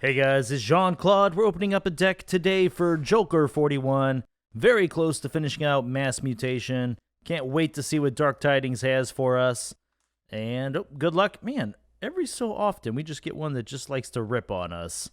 Hey guys, it's Jean-Claude. We're opening up a deck today for Joker 41. Very close to finishing out Mass Mutation. Can't wait to see what Dark Tidings has for us. And good luck. Man, every so often we just get one that just likes to rip on us.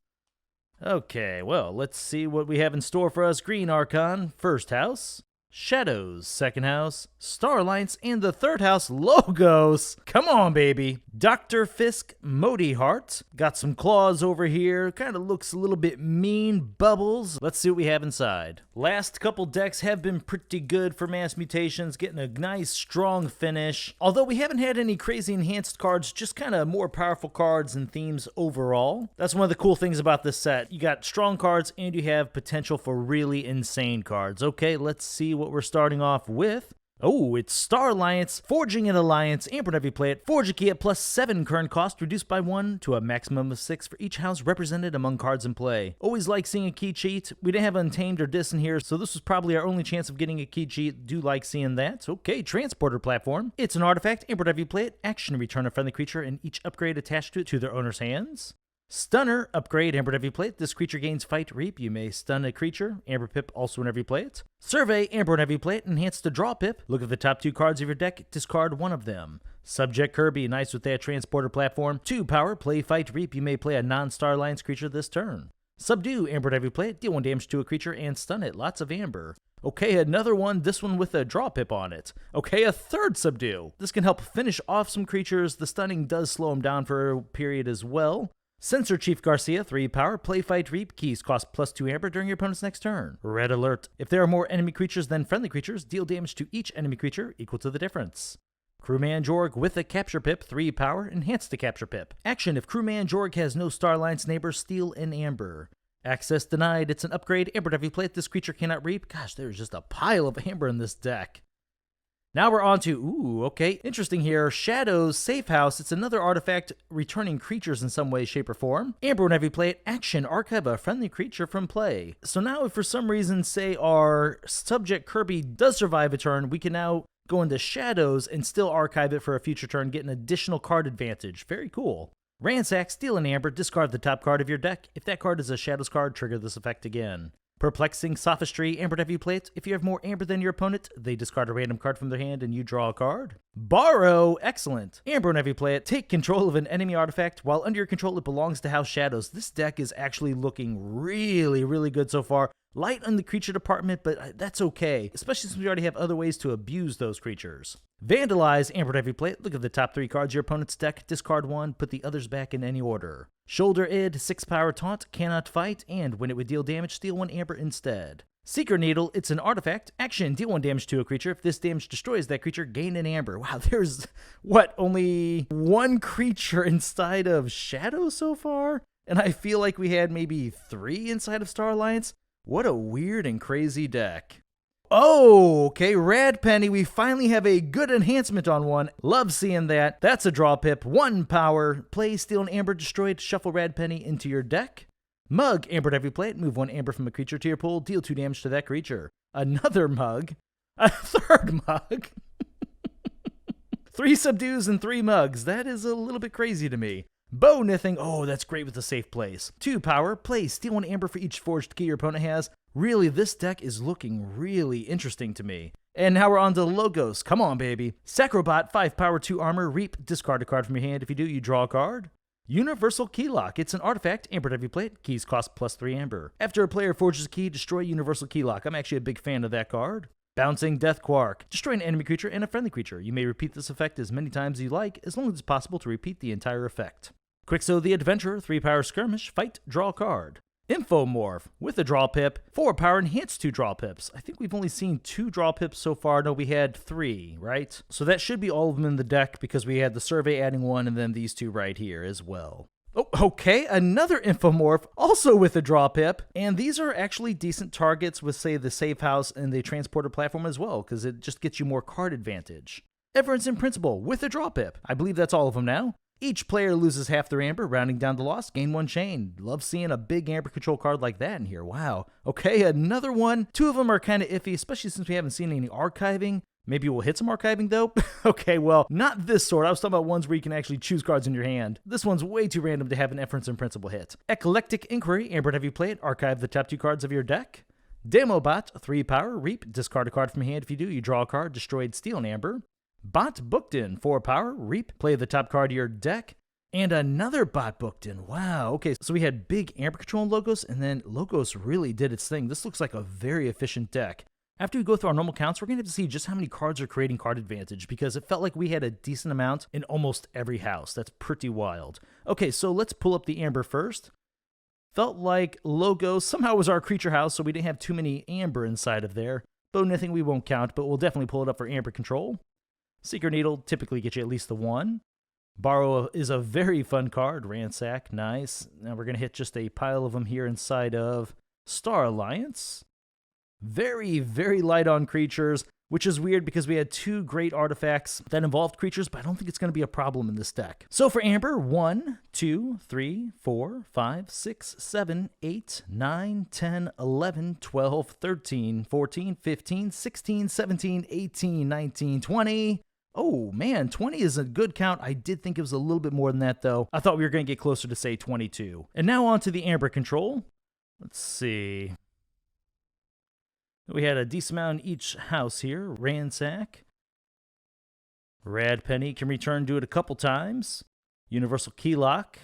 Okay, well, let's see what we have in store for us. Green Archon, first house. Shadows, second house. Star Alliance, and the third house, Logos. Come on, baby. Dr. Fisk, Modi Heart. Got some claws over here. Kind of looks a little bit mean. Bubbles. Let's see what we have inside. Last couple decks have been pretty good for Mass Mutations, getting a nice, strong finish. Although we haven't had any crazy enhanced cards, just kind of more powerful cards and themes overall. That's one of the cool things about this set. You got strong cards, and you have potential for really insane cards. Okay, let's see what we're starting off with. Oh, it's Star Alliance, Forging an Alliance, and whenever you play it, forge a key at +7 current cost, reduced by 1 to a maximum of 6 for each house represented among cards in play. Always like seeing a key cheat. We didn't have Untamed or Dis in here, so this was probably our only chance of getting a key cheat. Do like seeing that. Okay, Transporter Platform. It's an artifact, and whenever you play it, action return a friendly creature and each upgrade attached to it to their owner's hands. Stunner, upgrade, and whenever you play it, this creature gains Fight Reap. You may stun a creature. Amber Pip also whenever you play it. Survey, Amber whenever you play it, enhance to Draw Pip. Look at the top 2 cards of your deck, discard one of them. Subject Kirby, nice with that Transporter Platform. 2 power, play Fight Reap. You may play a non-Star Alliance creature this turn. Subdue, Amber whenever you play it, deal 1 damage to a creature and stun it. Lots of Amber. Okay, another one, this one with a Draw Pip on it. Okay, a third Subdue. This can help finish off some creatures. The stunning does slow them down for a period as well. Censor Chief Garcia, 3 power, play Fight Reap, keys cost +2 Amber during your opponent's next turn. Red Alert. If there are more enemy creatures than friendly creatures, deal damage to each enemy creature equal to the difference. Crewman Jorg with a Capture Pip, 3 power, enhance to Capture Pip. Action, if Crewman Jorg has no Star Alliance neighbor, steal an Amber. Access denied, it's an upgrade. Amber, if you play it, this creature cannot reap. Gosh, there's just a pile of Amber in this deck. Now we're on to, okay, interesting here. Shadows, Safe House. It's another artifact returning creatures in some way, shape, or form. Amber, whenever you play it, action, archive a friendly creature from play. So now if for some reason, say our subject Kirby does survive a turn, we can now go into Shadows and still archive it for a future turn, get an additional card advantage. Very cool. Ransack, steal an Amber, discard the top card of your deck. If that card is a Shadows card, trigger this effect again. Perplexing Sophistry, Amber whenever you play it. If you have more Amber than your opponent, they discard a random card from their hand and you draw a card. Borrow, excellent. Amber whenever you play it. Take control of an enemy artifact. While under your control, it belongs to House Shadows. This deck is actually looking really, really good so far. Light on the creature department, but that's okay, especially since we already have other ways to abuse those creatures. Vandalize, Amber whenever you play it. Look at the top 3 cards of your opponent's deck, discard 1, put the others back in any order. Shoulder Id, 6 power taunt, cannot fight, and when it would deal damage, steal 1 Amber instead. Seeker Needle, it's an artifact. Action, deal 1 damage to a creature. If this damage destroys that creature, gain an Amber. Wow, there's, only 1 creature inside of Shadow so far? And I feel like we had maybe 3 inside of Star Alliance? What a weird and crazy deck. Oh, okay, Rad Penny, we finally have a good enhancement on one. Love seeing that. That's a Draw Pip, 1 power. Play, steal an Amber, destroy it, shuffle Rad Penny into your deck. Mug, Amber whenever you play it, move 1 Amber from a creature to your pool, deal 2 damage to that creature. Another Mug. A third Mug. 3 Subdues and 3 Mugs. That is a little bit crazy to me. Bow Nithing, oh, that's great with a safe place. 2 power, play, steal 1 Amber for each forged key your opponent has. Really, this deck is looking really interesting to me. And now we're on to Logos. Come on, baby. Sacrobot, 5 power, 2 armor, reap, discard a card from your hand. If you do, you draw a card. Universal Keylock, it's an artifact. Amber whenever you play it, keys cost +3 Amber. After a player forges a key, destroy Universal Keylock. I'm actually a big fan of that card. Bouncing Death Quark. Destroy an enemy creature and a friendly creature. You may repeat this effect as many times as you like, as long as it's possible to repeat the entire effect. Quixo the Adventurer, 3 power skirmish, fight, draw a card. Infomorph, with a Draw Pip, 4 power, enhance 2 Draw Pips. I think we've only seen 2 Draw Pips so far. No, we had 3, right? So that should be all of them in the deck because we had the Survey adding 1 and then these 2 right here as well. Oh, okay, another Infomorph, also with a Draw Pip. And these are actually decent targets with, say, the Safe House and the Transporter Platform as well, because it just gets you more card advantage. Everence in Principle, with a Draw Pip. I believe that's all of them now. Each player loses half their Amber, rounding down the loss, gain 1 chain. Love seeing a big Amber control card like that in here, wow. Okay, another one. 2 of them are kind of iffy, especially since we haven't seen any archiving. Maybe we'll hit some archiving though? Okay, well, not this sort. I was talking about ones where you can actually choose cards in your hand. This one's way too random to have an inference in principle hit. Eclectic Inquiry. Amber, have you played? Archive the top 2 cards of your deck. Demo Bot, 3 power, reap, discard a card from your hand. If you do, you draw a card, destroyed, steal an Amber. Bot booked in, 4 power, reap, play the top card of your deck. And another bot booked in. Wow, okay, so we had big Amber control and Logos, and then Logos really did its thing. This looks like a very efficient deck. After we go through our normal counts, we're going to have to see just how many cards are creating card advantage, because it felt like we had a decent amount in almost every house. That's pretty wild. Okay, so let's pull up the Amber first. Felt like Logos somehow was our creature house, so we didn't have too many Amber inside of there. Nothing we won't count, but we'll definitely pull it up for Amber control. Seeker Needle typically gets you at least the 1. Borrow is a very fun card. Ransack, nice. Now we're going to hit just a pile of them here inside of Star Alliance. Very, very light on creatures, which is weird because we had 2 great artifacts that involved creatures, but I don't think it's going to be a problem in this deck. So for Amber, 1, 2, 3, 4, 5, 6, 7, 8, 9, 10, 11, 12, 13, 14, 15, 16, 17, 18, 19, 20. Oh man, 20 is a good count. I did think it was a little bit more than that though. I thought we were going to get closer to say 22. And now on to the Amber control. Let's see. We had a decent amount in each house here. Ransack. Rad Penny can return, do it a couple times. Universal Keylock.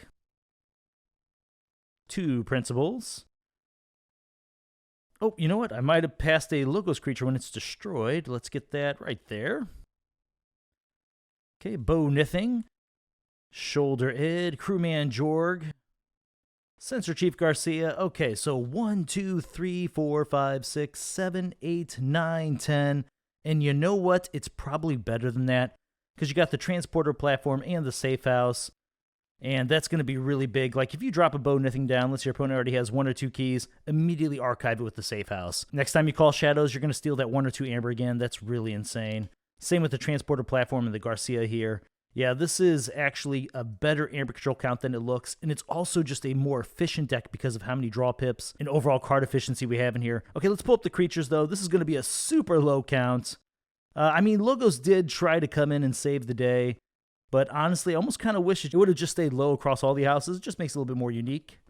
2 Principles. Oh, you know what? I might have passed a Logos creature when it's destroyed. Let's get that right there. Okay, Bow Nithing. Shoulder Id. Crewman Jorg. Sensor Chief Garcia. Okay, so 1, 2, 3, 4, 5, 6, 7, 8, 9, 10. And you know what? It's probably better than that because you got the transporter platform and the safe house. And that's going to be really big. Like if you drop a Bow Nithing down, let's say your opponent already has 1 or 2 keys, immediately archive it with the safe house. Next time you call Shadows, you're going to steal that 1 or 2 Amber again. That's really insane. Same with the transporter platform and the Garcia here. Yeah, this is actually a better Amber control count than it looks, and it's also just a more efficient deck because of how many draw pips and overall card efficiency we have in here. Okay, let's pull up the creatures, though. This is going to be a super low count. I mean, Logos did try to come in and save the day, but honestly, I almost kind of wish it would have just stayed low across all the houses. It just makes it a little bit more unique.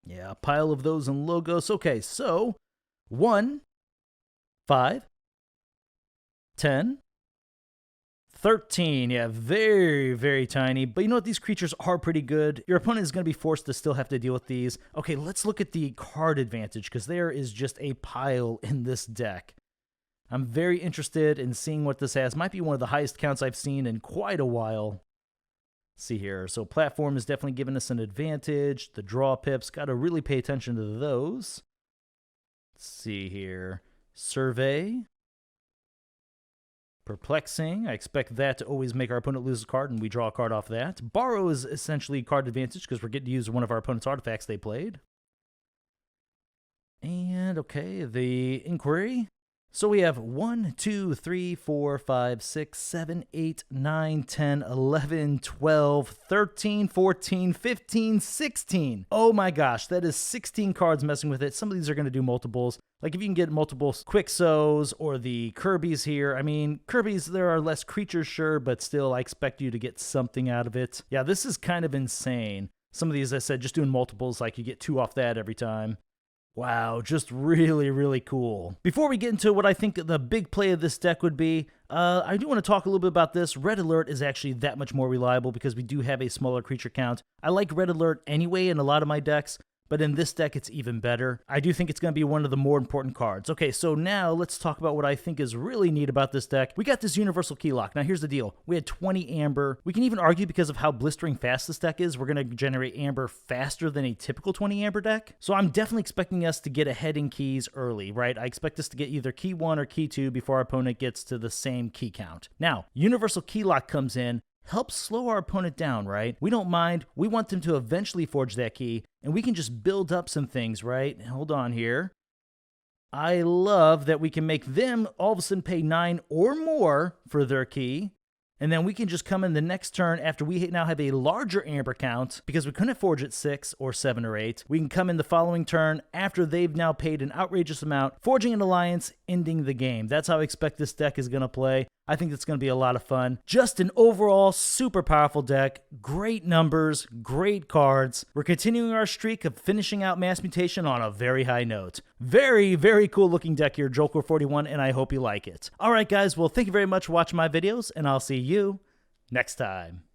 Yeah, a pile of those in Logos. Okay, so 1, 5, 10, 13, yeah, very, very tiny. But you know what? These creatures are pretty good. Your opponent is going to be forced to still have to deal with these. Okay, let's look at the card advantage because there is just a pile in this deck. I'm very interested in seeing what this has. Might be one of the highest counts I've seen in quite a while. Let's see here. So platform is definitely giving us an advantage. The draw pips, got to really pay attention to those. Let's see here. Survey. Perplexing. I expect that to always make our opponent lose a card, and we draw a card off that. Borrow is essentially card advantage because we're getting to use one of our opponent's artifacts they played. And, okay, the Inquiry. So we have 1, 2, 3, 4, 5, 6, 7, 8, 9, 10, 11, 12, 13, 14, 15, 16. Oh my gosh, that is 16 cards messing with it. Some of these are going to do multiples. Like if you can get multiple Quixos or the Kirby's here. I mean, Kirby's, there are less creatures, sure, but still I expect you to get something out of it. Yeah, this is kind of insane. Some of these, I said, just doing multiples, like you get 2 off that every time. Wow, just really, really cool. Before we get into what I think the big play of this deck would be, I do want to talk a little bit about this. Red Alert is actually that much more reliable because we do have a smaller creature count. I like Red Alert anyway in a lot of my decks, but in this deck, it's even better. I do think it's going to be one of the more important cards. Okay, so now let's talk about what I think is really neat about this deck. We got this Universal Keylock. Now, here's the deal. We had 20 Amber. We can even argue because of how blistering fast this deck is, we're going to generate Amber faster than a typical 20 Amber deck. So I'm definitely expecting us to get ahead in keys early, right? I expect us to get either key 1 or key 2 before our opponent gets to the same key count. Now, Universal Keylock comes in, helps slow our opponent down, right? We don't mind. We want them to eventually forge that key, and we can just build up some things, right? Hold on here. I love that we can make them all of a sudden pay 9 or more for their key, And then we can just come in the next turn after we now have a larger amber count because we couldn't forge at 6 or 7 or 8. We can come in the following turn after they've now paid an outrageous amount, forging an alliance, ending the game. That's how I expect this deck is going to play. I think it's going to be a lot of fun. Just an overall super powerful deck. Great numbers, great cards. We're continuing our streak of finishing out Mass Mutation on a very high note. Very, very cool looking deck here, Joker 41, and I hope you like it. All right, guys. Well, thank you very much for watching my videos, and I'll see you next time.